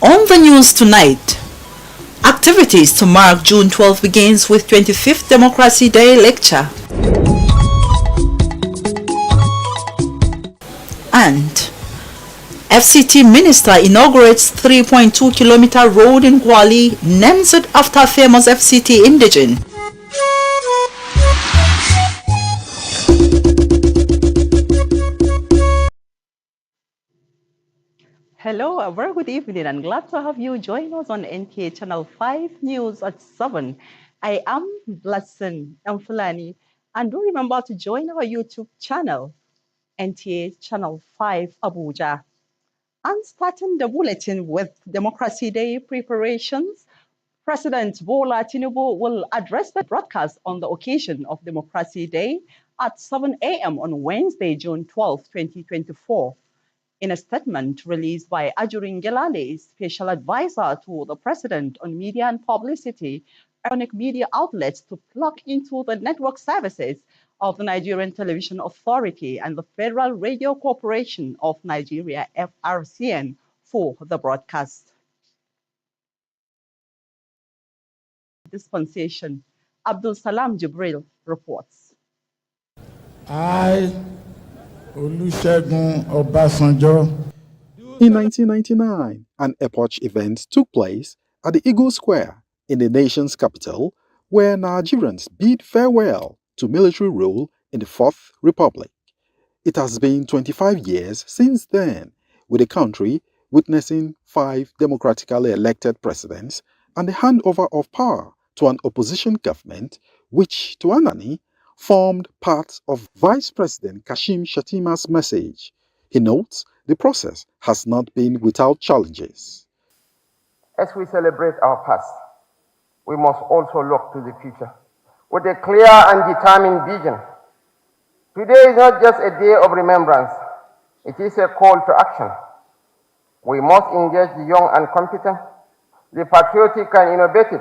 On the news tonight, activities to mark June 12 begins with 25th Democracy Day lecture. And FCT Minister inaugurates 3.2-kilometer road in Kwali, names it after famous FCT indigene. Hello, a very good evening and glad to have you join us on NTA Channel 5 News at 7. I am Blessing Mfulani, and do remember to join our YouTube channel, NTA Channel 5 Abuja. And starting the bulletin with Democracy Day preparations, President Bola Tinubu will address the broadcast on the occasion of Democracy Day at 7 a.m. on Wednesday, June 12, 2024. In a statement released by Ajurin Gelale, special advisor to the president on media and publicity, electronic media outlets to plug into the network services of the Nigerian Television Authority and the Federal Radio Corporation of Nigeria, FRCN, for the broadcast. Dispensation. Abdul Salam Jibril reports. In 1999, an epoch event took place at the Eagle Square in the nation's capital, where Nigerians bid farewell to military rule in the Fourth Republic. It has been 25 years since then, with the country witnessing 5 democratically elected presidents and the handover of power to an opposition government, which, to Anani, formed part of Vice President Kashim Shettima's message. He notes the process has not been without challenges. As we celebrate our past, we must also look to the future with a clear and determined vision. Today is not just a day of remembrance, it is a call to action. We must engage the young and competent, the patriotic and innovative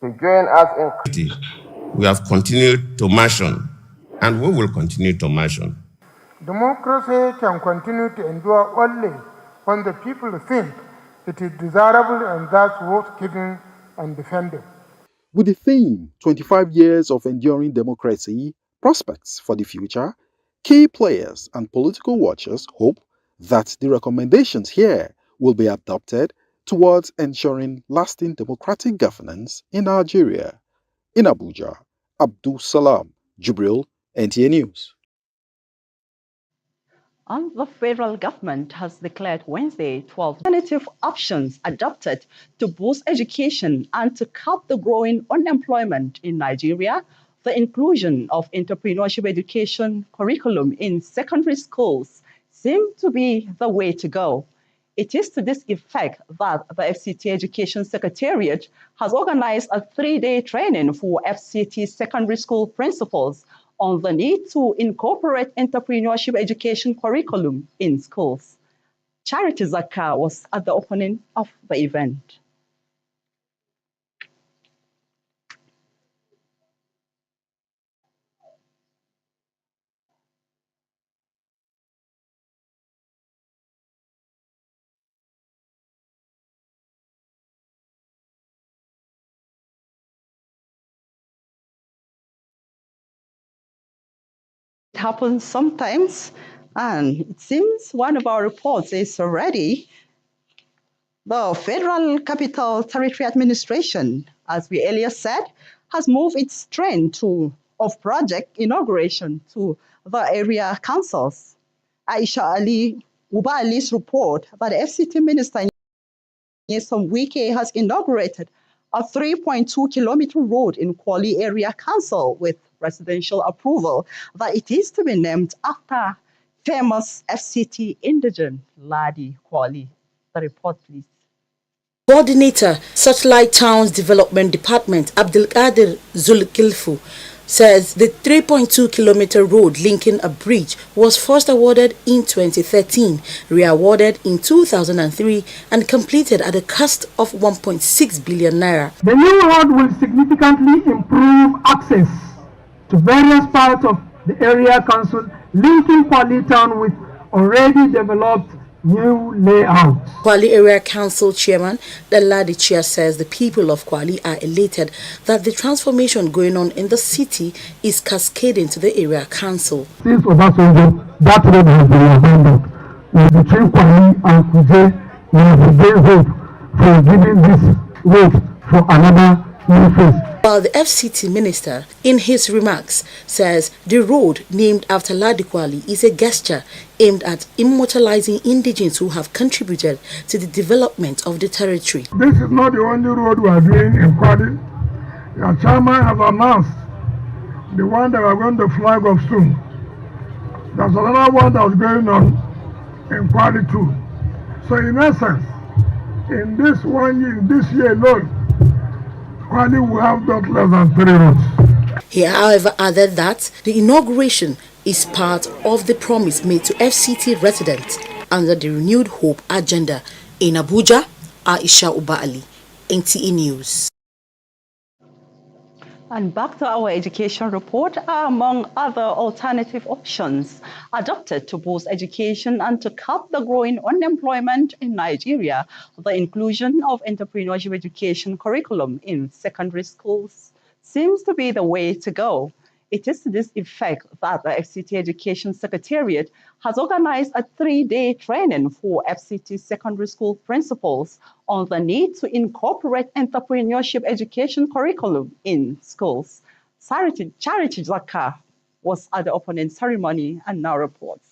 to join us in. We have continued to march on, and we will continue to march on. Democracy can continue to endure only when the people think it is desirable and thus worth keeping and defending. With the theme 25 years of enduring democracy, prospects for the future, key players and political watchers hope that the recommendations here will be adopted towards ensuring lasting democratic governance in Nigeria. In Abuja, Abdul Salam Jibril, NTA News. And the federal government has declared Wednesday 12 alternative options adopted to boost education and to curb the growing unemployment in Nigeria. The inclusion of entrepreneurship education curriculum in secondary schools seem to be the way to go. It is to this effect that the FCT Education Secretariat has organized a 3-day training for FCT secondary school principals on the need to incorporate entrepreneurship education curriculum in schools. Charity Zakka was at the opening of the event. It happens sometimes, and it seems one of our reports is already the Federal Capital Territory Administration, as we earlier said, has moved its train of project inauguration to the area councils. Aisha Ali, Uba Ali's report that the FCT Minister Nyesom Wike has inaugurated a 3.2-kilometer road in Kwali Area Council with presidential approval that it is to be named after famous FCT indigene Ladi Kwali. The report, please. Coordinator, Satellite Towns Development Department, Abdelkader Zulkilfu, says the 3.2-kilometer road linking a bridge was first awarded in 2013, re-awarded in 2003, and completed at a cost of 1.6 billion naira. The new road will significantly improve access to various parts of the area council, linking Kwali town with already developed new layout. Kwali Area Council Chairman Daladi Chia says the people of Kwali are elated that the transformation going on in the city is cascading to the area council. Since Obasanjo, that road has been abandoned. Between Kwali and Kuje, we have gained hope for giving this road for another new phase. While the FCT minister, in his remarks, says the road named after Ladi Kwali is a gesture aimed at immortalizing indigenes who have contributed to the development of the territory. This is not the only road we are doing in Kwali. Your chairman has announced the one that we are going to flag off soon. There's another one that's going on in Kwali too. So in essence, in this 1 year, this year alone, Kwali will have not less than 3 roads. He, however, added that the inauguration is part of the promise made to FCT residents under the Renewed Hope agenda. In Abuja, Aisha Uba Ali, NTA News. And back to our education report, among other alternative options adopted to boost education and to curb the growing unemployment in Nigeria, the inclusion of entrepreneurship education curriculum in secondary schools seems to be the way to go. It is to this effect that the FCT Education Secretariat has organized a 3-day training for FCT secondary school principals on the need to incorporate entrepreneurship education curriculum in schools. Charity Zaka was at the opening ceremony and now reports.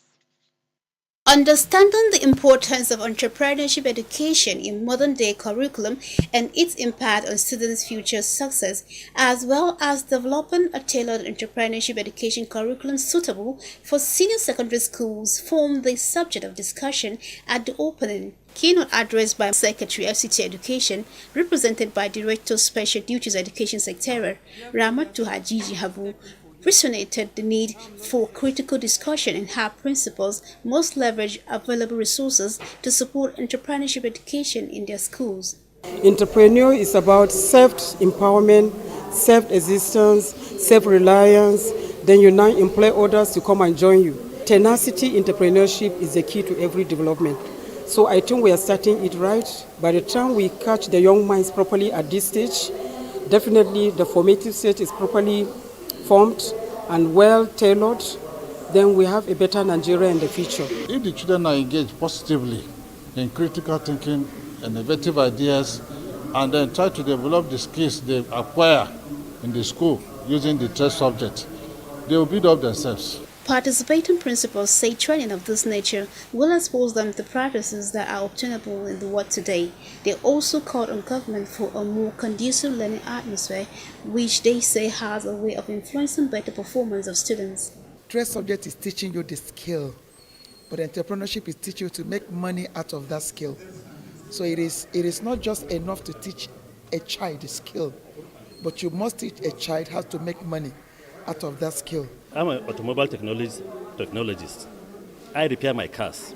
Understanding the importance of entrepreneurship education in modern-day curriculum and its impact on students' future success, as well as developing a tailored entrepreneurship education curriculum suitable for senior secondary schools, formed the subject of discussion at the opening. Keynote address by Secretary FCT Education, represented by Director Special Duties Education Secretariat, Ramatu Hajiji Habu, resonated the need for critical discussion and how principals must leverage available resources to support entrepreneurship education in their schools. Entrepreneur is about self-empowerment, self-existence, self-reliance. Then you now employ others to come and join you. Tenacity entrepreneurship is the key to every development. So I think we are starting it right. By the time we catch the young minds properly at this stage, definitely the formative stage is properly formed and well tailored, then we have a better Nigeria in the future. If the children are engaged positively in critical thinking, innovative ideas, and then try to develop the skills they acquire in the school using the test subject, they will build up themselves. Participating principals say training of this nature will expose them to practices that are obtainable in the world today. They also called on government for a more conducive learning atmosphere, which they say has a way of influencing better performance of students. Trade subject is teaching you the skill, but entrepreneurship is teaching you to make money out of that skill. So it is not just enough to teach a child the skill, but you must teach a child how to make money out of that skill. I'm an automobile technologist. I repair my cars.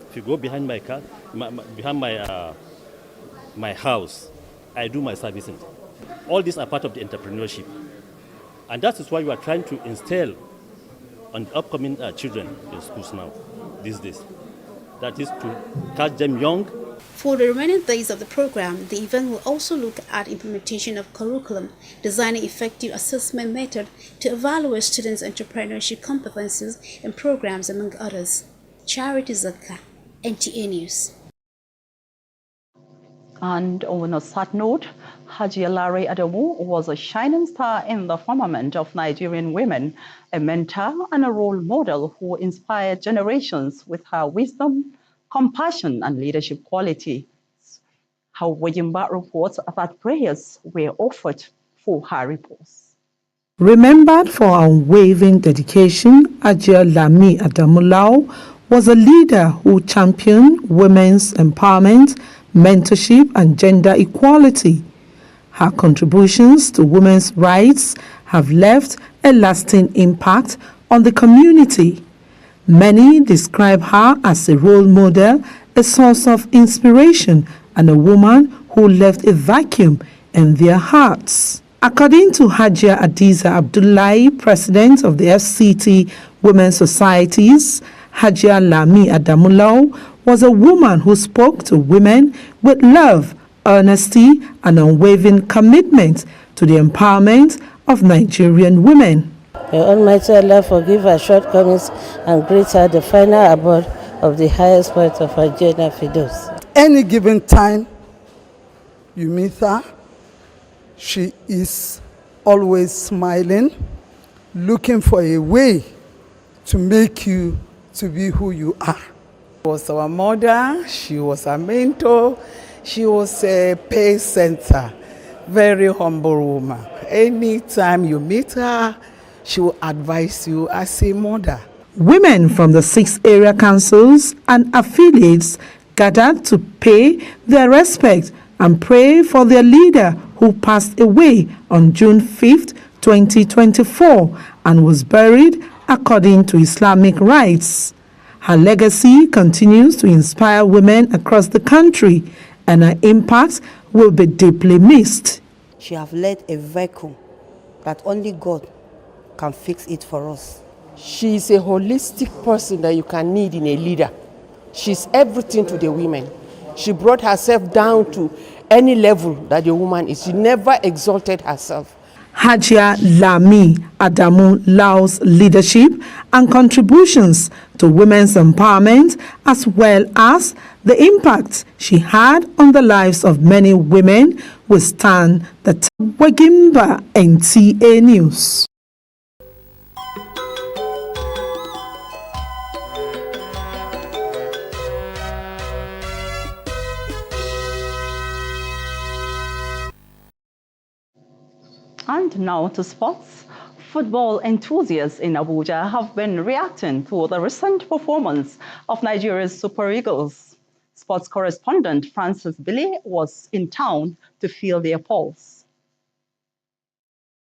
If you go behind my car, behind my house, I do my servicing. All these are part of the entrepreneurship, and that is why we are trying to instill on the upcoming children in schools now, these days. That is to catch them young. For the remaining days of the program, the event will also look at implementation of curriculum, designing effective assessment method to evaluate students' entrepreneurship competencies and programs, among others. Charity Zaka, NTA News. And on a sad note, Haji Alare Adamu was a shining star in the firmament of Nigerian women, a mentor and a role model who inspired generations with her wisdom, compassion, and leadership quality. However, Jimba reports that prayers were offered for her repose. Remembered for unwavering dedication, Ajia Lami Adamulao was a leader who championed women's empowerment, mentorship, and gender equality. Her contributions to women's rights have left a lasting impact on the community. Many describe her as a role model, a source of inspiration, and a woman who left a vacuum in their hearts. According to Hajia Adiza Abdullahi, president of the FCT Women's Societies, Hajia Lami Adamulao was a woman who spoke to women with love, honesty, and unwavering commitment to the empowerment of Nigerian women. May Almighty Allah forgive our shortcomings and grant her the final abode of the highest point of our Jannah Firdaus. Any given time you meet her, she is always smiling, looking for a way to make you to be who you are. She was our mother, she was our mentor, she was a pace center, very humble woman. Anytime you meet her, she will advise you as a mother. Women from the 6 area councils and affiliates gathered to pay their respect and pray for their leader who passed away on June 5th, 2024 and was buried according to Islamic rites. Her legacy continues to inspire women across the country and her impact will be deeply missed. She has led a vacuum that only God can fix it for us. She's a holistic person that you can need in a leader. She's everything to the women. She brought herself down to any level that the woman is. She never exalted herself. Hajia Lami Adamu Lau's leadership and contributions to women's empowerment, as well as the impact she had on the lives of many women, will stand the test. Wagimba, NTA News. And now to sports. Football enthusiasts in Abuja have been reacting to the recent performance of Nigeria's Super Eagles. Sports correspondent Francis Billy was in town to feel their pulse.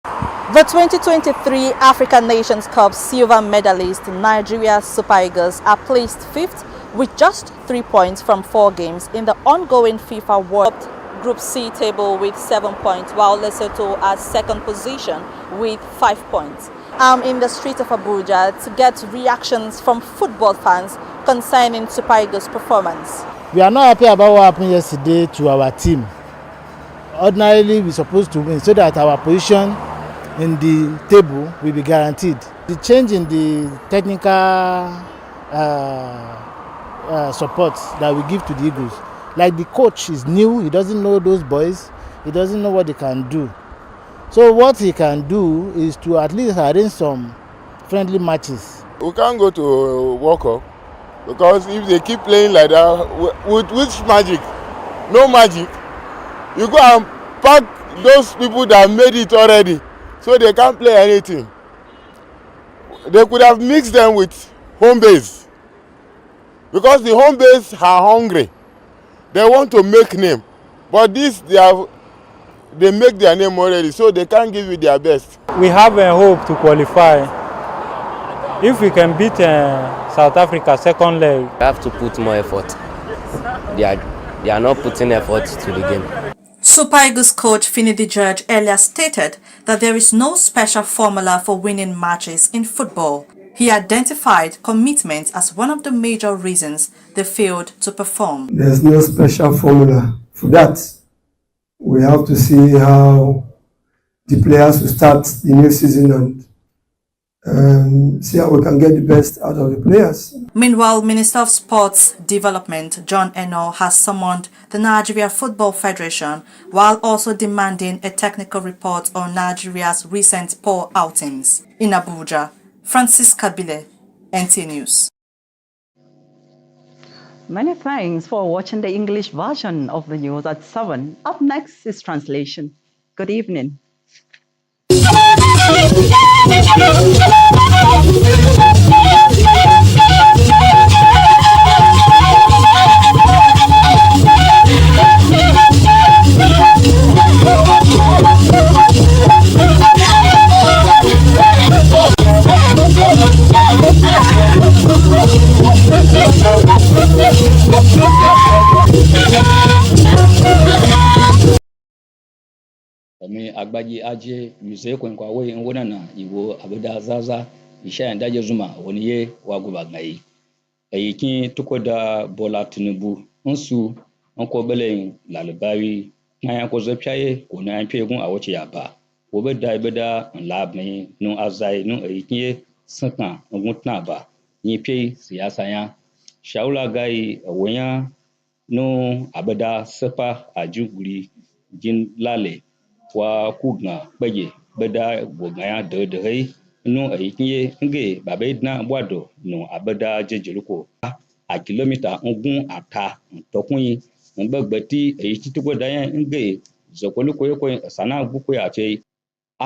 The 2023 African Nations Cup silver medalist Nigeria Super Eagles are placed 5th with just 3 points from 4 games in the ongoing FIFA World Group C table with 7 points, while Lesotho at 2nd position with 5 points. I'm in the streets of Abuja to get reactions from football fans concerning Super Eagles' performance. We are not happy about what happened yesterday to our team. Ordinarily, we're supposed to win so that our position in the table will be guaranteed. The change in the technical support that we give to the Eagles, like the coach is new, he doesn't know those boys, he doesn't know what they can do. So what he can do is to at least arrange some friendly matches. We can't go to World Cup because if they keep playing like that, with which magic? No magic. You go and pack those people that made it already, so they can't play anything. They could have mixed them with home base because the home base are hungry. They want to make name, but this they make their name already, so they can't give you their best. We have a hope to qualify. If we can beat South Africa second leg, we have to put more effort. They are not putting effort to the game. Super Eagles coach Finidi George earlier stated that there is no special formula for winning matches in football. He identified commitment as one of the major reasons they failed to perform. There's no special formula for that. We have to see how the players will start the new season and see how we can get the best out of the players. Meanwhile, Minister of Sports Development John Eno has summoned the Nigeria Football Federation while also demanding a technical report on Nigeria's recent poor outings. In Abuja, Francis Kabile, NT News. Many thanks for watching the English version of the news at 7. Up next is translation. Good evening. Kami agbaji aje muse kwenkwa we nwona na iwo abada zaza isha ndaje zuma woniye waguba ngai Eyikin tukoda Bola Tinubu nsu nko belen lalbari kanya ko zapiaye ko na gun awoche yaba wo beda labni no azai no eyikin sankan ngutna ba ni pe siyasa ya shaula gai wonya no abada sepa ajuguri jin lale wa kugna beye beda gogaya de no eyikin nge babedna bwado no abada jejeluko a kilomita ogun ata ntokun ngbeti èyí tí tó gbọdọ yẹn ń gbé zọpọlọpọ yẹkọ sana gbukwe àti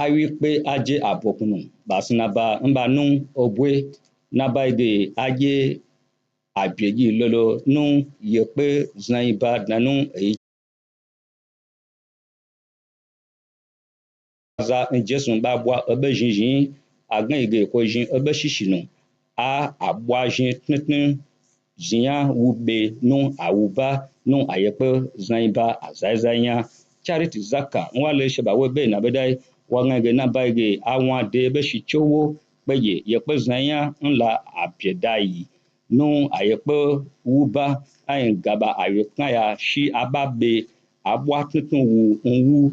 awi pé ajé àbọkùnù bàṣínàbà ńbanú ọbẹ nàbà èdè ajé àbíyèjì lọlọ nú yẹpẹ zanyiba danú èyí za njesun bá bua ọbẹ zinzin agán ege kọ zin ọbẹ ṣìṣìnà a àbua zin tuntun zia wube no awuba no ayepe zanba azaizanya charity zaka nwale sheba webe na bedai wangage na baige awon de be shichowo peye yepe zanya nla apiedai no ayepe wuba ayin gaba ayekan ya shi ababe abwa tuntun wu onwu